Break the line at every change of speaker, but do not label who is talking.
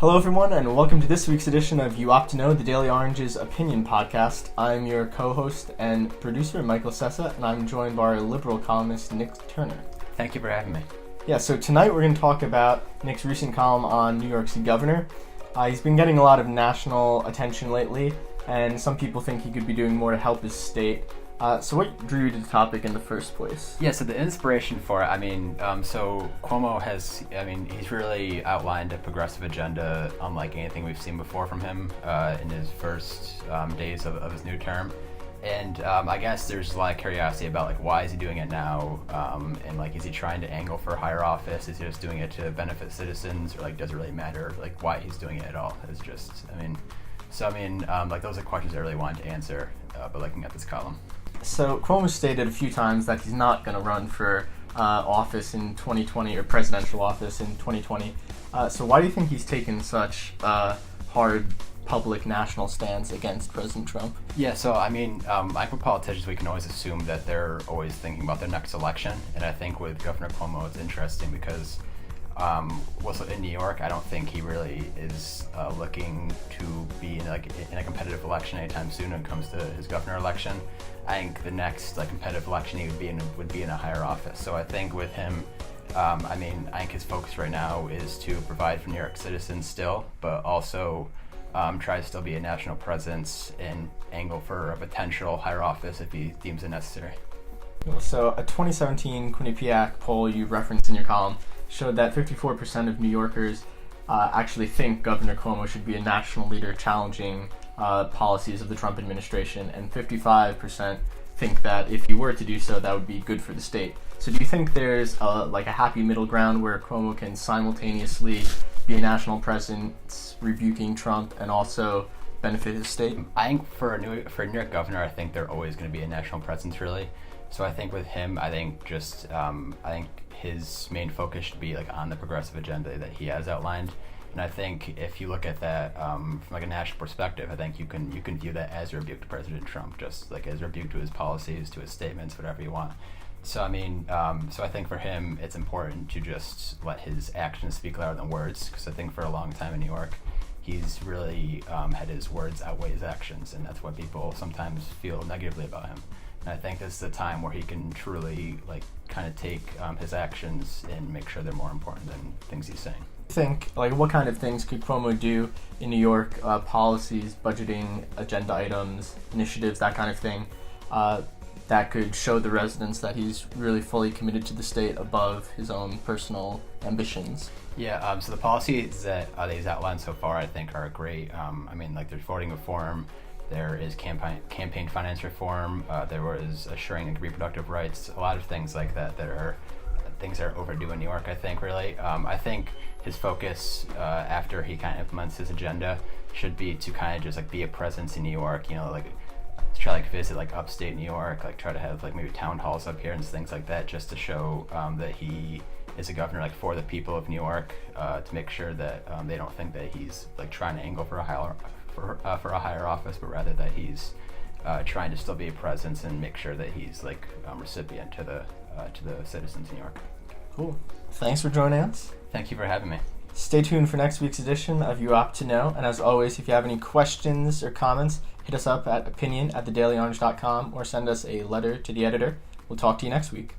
Hello everyone, and welcome to this week's edition of You Opt to Know, the Daily Orange's opinion podcast. I'm your co-host and producer, Michael Sessa, and I'm joined by our liberal columnist, Nick Turner.
Thank you for having me.
Yeah, so tonight we're going to talk about Nick's recent column on New York's governor. He's been getting a lot of national attention lately, and some people think he could be doing more to help his state. So what drew you to the topic in the first place?
Yeah, so the inspiration for it, so Cuomo he's really outlined a progressive agenda unlike anything we've seen before from him in his first days of his new term. And I guess there's a lot of curiosity about, why is he doing it now? And, is he trying to angle for higher office? Is he just doing it to benefit citizens? Or, does it really matter, why he's doing it at all? It's just, those are questions I really wanted to answer by looking at this column.
So Cuomo stated a few times that he's not going to run for office in 2020 or presidential office in 2020. So why do you think he's taken such a hard public national stance against President Trump?
Yeah, so for politicians, we can always assume that they're always thinking about their next election. And I think with Governor Cuomo, it's interesting because in New York, I don't think he really is looking to be in a competitive election anytime soon when it comes to his governor election. I think the next competitive election he would be in a higher office. So I think with him, I think his focus right now is to provide for New York citizens still, but also try to still be a national presence and angle for a potential higher office if he deems it necessary.
So a 2017 Quinnipiac poll you referenced in your column showed that 54% of New Yorkers actually think Governor Cuomo should be a national leader challenging policies of the Trump administration, and 55% think that if he were to do so, that would be good for the state. So do you think there's a happy middle ground where Cuomo can simultaneously be a national presence, rebuking Trump, and also benefit his state?
I think for a New York governor, I think they're always going to be a national presence, really. So I think with him, I think his main focus should be on the progressive agenda that he has outlined. And I think if you look at that from a national perspective, I think you can view that as a rebuke to President Trump, just as a rebuke to his policies, to his statements, whatever you want. So I think for him, it's important to just let his actions speak louder than words, because I think for a long time in New York, he's really had his words outweigh his actions, and that's what people sometimes feel negatively about him. And I think this is a time where he can truly kind of take his actions and make sure they're more important than things he's saying.
Think what kind of things could Cuomo do in New York, policies, budgeting, agenda items, initiatives, that kind of thing, that could show the residents that he's really fully committed to the state above his own personal ambitions?
Yeah, so the policies that he's outlined so far, I think, are great. There's voting reform, there is campaign finance reform, there was assuring reproductive rights, a lot of things like that are things that are overdue in New York, I think, really. I think his focus after he kind of implements his agenda should be to kind of just be a presence in New York, try visit upstate New York, try to have maybe town halls up here and things like that, just to show that he is a governor for the people of New York, to make sure that they don't think that he's trying to angle for a higher office, but rather that he's trying to still be a presence and make sure that he's recipient to the citizens of New York.
Cool. Thanks for joining us.
Thank you for having me.
Stay tuned for next week's edition of You Opt to Know. And as always, if you have any questions or comments, hit us up at opinion@thedailyorange.com or send us a letter to the editor. We'll talk to you next week.